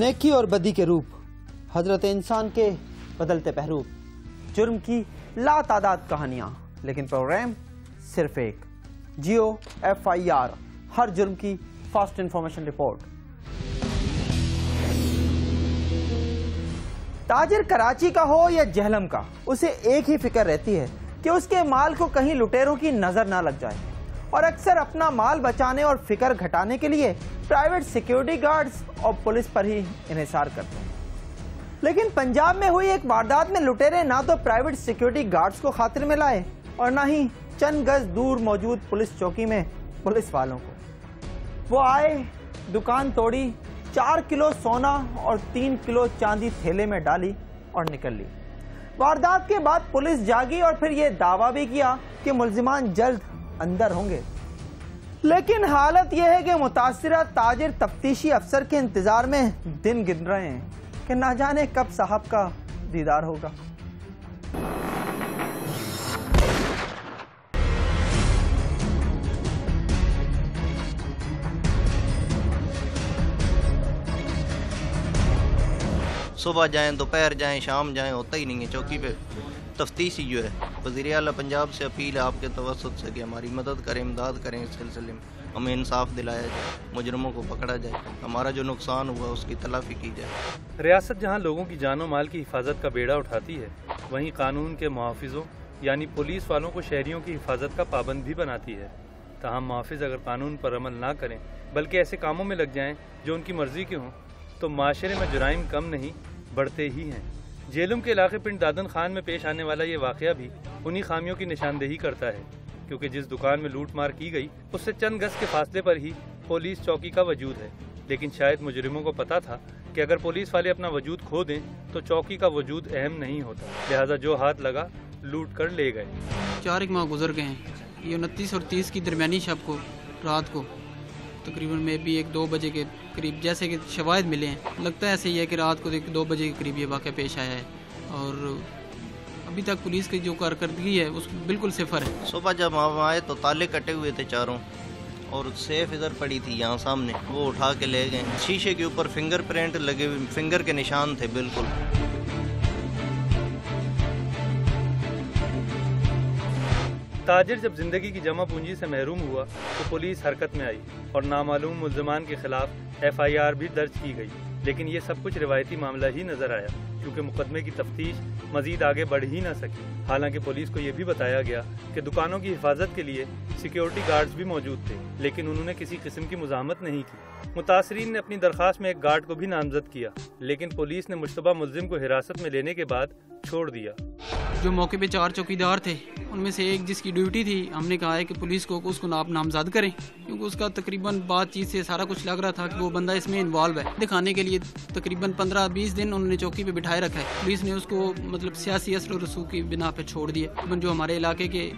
नेकी और बदी के रूप, हजरत इंसान के बदलते पहलू, जुर्म की लातादाद कहानियां, लेकिन प्रोग्राम सिर्फ एक। जियो FIR, हर जुर्म की फास्ट इंफॉर्मेशन रिपोर्ट। ताजिर कराची का हो या जहलम का, उसे एक ही फिक्र रहती है कि उसके माल को कहीं लुटेरों की नजर ना लग जाए, और अक्सर अपना माल बचाने और फिक्र घटाने के लिए प्राइवेट सिक्योरिटी गार्ड्स और पुलिस पर ही इन्हिसार करते हैं। लेकिन पंजाब में हुई एक वारदात में लुटेरे ना तो प्राइवेट सिक्योरिटी गार्ड्स को खातिर में लाए और ना ही चंद गज दूर मौजूद पुलिस चौकी में पुलिस वालों को। वो आए, दुकान तोड़ी, 4 किलो सोना और 3 किलो चांदी थैले में डाली और निकल ली। वारदात के बाद पुलिस जागी और फिर ये दावा भी किया कि मुल्जिमान जल्द अंदर होंगे। लेकिन हालत यह है कि मुतासिरा ताजिर तफ्तीशी अफसर के इंतजार में दिन गिन रहे हैं कि ना जाने कब साहब का दीदार होगा। सुबह जाएं, दोपहर जाएं, शाम जाएं, होता ही नहीं है चौकी पे। तफ्तीशी जो है, वज़ीर आला पंजाब से अपील है आपके तवस्सुत से कि हमारी मदद करें, इमदाद करें, इस सिलसिले में हमें इंसाफ दिलाया जाए, मुजरमों को पकड़ा जाए, हमारा जो नुकसान हुआ उसकी तलाफी की जाए। रियासत जहां लोगों की जानो माल की हिफाजत का बेड़ा उठाती है, वहीं कानून के मुहाफिजों यानी पुलिस वालों को शहरियों की हिफाजत का पाबंद भी बनाती है। तहम मुहाफिज अगर कानून पर अमल ना करें बल्कि ऐसे कामों में लग जाएं जो उनकी मर्जी के हों, तो माशरे में जुराइम कम नहीं बढ़ते ही हैं। जेलम के इलाके पिंड दादन खान में पेश आने वाला ये वाक़या भी उन्हीं खामियों की निशानदेही करता है, क्योंकि जिस दुकान में लूट मार की गई उससे चंद गज के फासले पर ही पुलिस चौकी का वजूद है। लेकिन शायद मुजरिमों को पता था कि अगर पुलिस वाले अपना वजूद खो दें तो चौकी का वजूद अहम नहीं होता, लिहाजा जो हाथ लगा लूट कर ले गए। 4 माह गुजर गए हैं। ये 29 और 30 की दरमियानी शब को रात को तकरीबन में भी 1-2 बजे के करीब, जैसे कि शवाहिद मिले हैं, लगता है ऐसे ही है कि रात को 2 बजे के करीब ये वाक़या पेश आया है। और अभी तक पुलिस की जो कारकर्दगी है उस बिल्कुल सिफर है। सुबह जब हम आए तो ताले कटे हुए थे चारों, और सेफ इधर पड़ी थी यहाँ सामने, वो उठा के ले गए। शीशे के ऊपर फिंगरप्रिंट लगे हुए, फिंगर के निशान थे बिल्कुल। ताजिर जब जिंदगी की जमा पूंजी से महरूम हुआ तो पुलिस हरकत में आई और नामालूम मुल्ज़मान के खिलाफ FIR भी दर्ज की गई। लेकिन ये सब कुछ रिवायती मामला ही नजर आया, क्योंकि मुकदमे की तफ्तीश मजीद आगे बढ़ ही ना सकी। हालांकि पुलिस को यह भी बताया गया कि दुकानों की हिफाजत के लिए सिक्योरिटी गार्ड्स भी मौजूद थे, लेकिन उन्होंने किसी किस्म की मुज़ाहमत नहीं की। मुतासरीन ने अपनी दरख्वास्त में एक गार्ड को भी नामजद किया, लेकिन पुलिस ने मुश्तबा मुल्जिम को हिरासत में लेने के बाद छोड़ दिया। जो मौके पे 4 चौकीदार थे, उनमें से एक जिसकी ड्यूटी थी, हमने कहा है कि पुलिस को उसको आप नामजद करें, क्योंकि उसका तकरीबन बातचीत से सारा कुछ लग रहा था कि वो बंदा इसमें इन्वॉल्व है। दिखाने के लिए तकरीबन 15-20 दिन उन्होंने चौकी पे बिठाए रखा है। पुलिस ने उसको मतलब सियासी असर और रसूख की बिना पे छोड़ दिया। जो हमारे इलाके के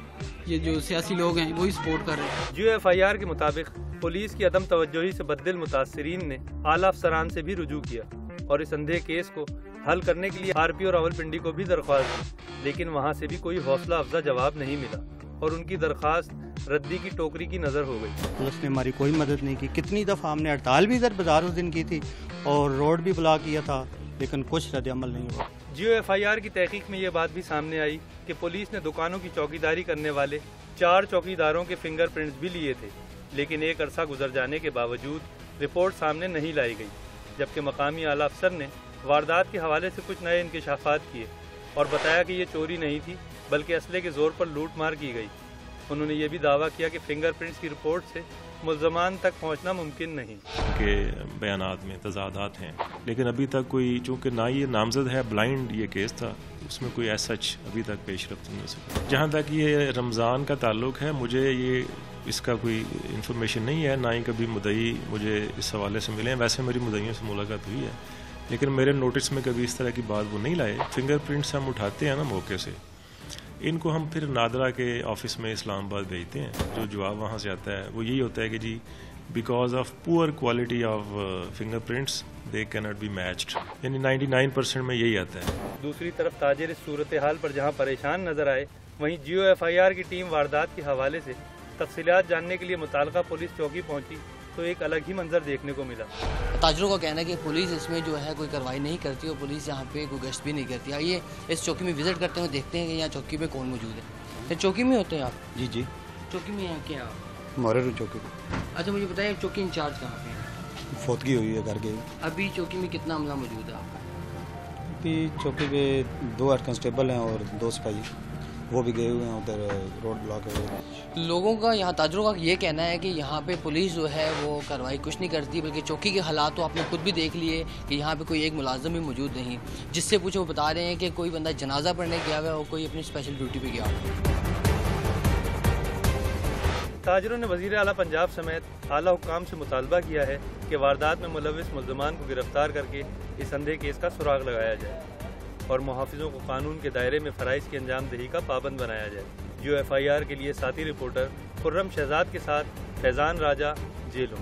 ये जो सियासी लोग हैं वही सपोर्ट कर रहे हैं। जियो FIR के मुताबिक पुलिस की अदम तवज्जोही से बददिल मुतासरीन ने आला अफसरान से भी रुजू किया और इस अंधे केस को हल करने के लिए RP और रावलपिंडी को भी दरख्वास्त दी, लेकिन वहाँ से भी कोई हौसला अफजा जवाब नहीं मिला और उनकी दरख्वास्त रद्दी की टोकरी की नज़र हो गई। पुलिस ने हमारी कोई मदद नहीं की। कितनी दफ़ा हमने हड़ताल भी इधर बाजार उस दिन की थी और रोड भी ब्लॉक किया था, लेकिन कुछ रद्द अमल नहीं हुआ। जियो FIR की तहकीक में ये बात भी सामने आई कि पुलिस ने दुकानों की चौकीदारी करने वाले 4 चौकीदारों के फिंगरप्रिंट्स भी लिए थे, लेकिन एक अरसा गुजर जाने के बावजूद रिपोर्ट सामने नहीं लाई गई, जबकि मकामी आला अफसर ने वारदात के हवाले से कुछ नए इंकशाफात किए और बताया कि ये चोरी नहीं थी बल्कि असले के जोर पर लूट मार की गई। उन्होंने ये भी दावा किया कि फिंगरप्रिंट्स की रिपोर्ट से मुल्ज़मान तक पहुंचना मुमकिन नहीं। के बयानात में तजादात हैं, लेकिन अभी तक कोई, चूँकि ना ये नामजद है, ब्लाइंड ये केस था, उसमें कोई ऐसा अभी तक पेशरफ्त नहीं हो सका। जहाँ तक ये रमज़ान का ताल्लुक है, मुझे ये इसका कोई इन्फॉर्मेशन नहीं है, ना ही कभी मुद्दई मुझे इस हवाले से मिले हैं। वैसे मेरी मुद्दइयों से मुलाकात हुई है, लेकिन मेरे नोटिस में कभी इस तरह की बात वो नहीं लाए। फिंगरप्रिंट्स हम उठाते हैं ना मौके से, इनको हम फिर नादरा के ऑफिस में इस्लामाबाद भेजते हैं। जो जवाब वहाँ से आता है वो यही होता है कि जी because of poor quality of fingerprints they can not be matched, यानी 99% में यही आता है। दूसरी तरफ ताजिर इस सूरत हाल पर जहाँ परेशान नजर आए, वहीं जियो FIR की टीम वारदात के हवाले से तफसीलात जानने के लिए मुताल्लिका पुलिस चौकी पहुंची تو ایک الگ ہی منظر دیکھنے کو ملا۔ تاجروں کا کہنا ہے کہ پولیس اس میں جو ہے کوئی کارروائی نہیں کرتی اور پولیس یہاں پہ کوئی گشت بھی نہیں کرتی۔ آئیے اس چوکی میں وزٹ کرتے ہیں، دیکھتے ہیں کہ یہاں چوکی پہ کون موجود ہے۔ چوکی میں ہوتے ہیں آپ؟ جی جی، چوکی میں ہیں کیا آپ؟ مورر چوکی۔ اچھا مجھے بتائیے چوکی انچارج کہاں پہ ہیں؟ فوتگی ہوئی ہے گھر کے۔ ابھی چوکی میں کتنا عملہ موجود ہے آپ کا؟ ابھی چوکی پہ 2 ہیڈ کانسٹیبل ہیں اور 2 سپاہی، وہ بھی گئے ہوئے ہیں ادھر روڈ بلاک ہے۔ لوگوں کا یہاں تاجروں کا یہ کہنا ہے کہ یہاں پہ پولیس جو ہے وہ کارروائی کچھ نہیں کرتی، بلکہ چوکی کے حالات تو آپ نے خود بھی دیکھ لیے کہ یہاں پہ کوئی ایک ملازم بھی موجود نہیں۔ جس سے پوچھے وہ بتا رہے ہیں کہ کوئی بندہ جنازہ پڑھنے گیا ہوا ہے اور کوئی اپنی اسپیشل ڈیوٹی پہ گیا ہوا۔ تاجروں نے وزیر اعلیٰ پنجاب سمیت اعلیٰ حکام سے مطالبہ کیا ہے کہ واردات میں ملوث ملزمان کو گرفتار کر کے اس اندھے کیس کا سراغ لگایا جائے اور محافظوں کو قانون کے دائرے میں فرائض کی انجام دہی کا پابند بنایا جائے۔ UFIR کے لیے ساتھی رپورٹر خرم شہزاد کے ساتھ فیضان راجہ، جیلوں۔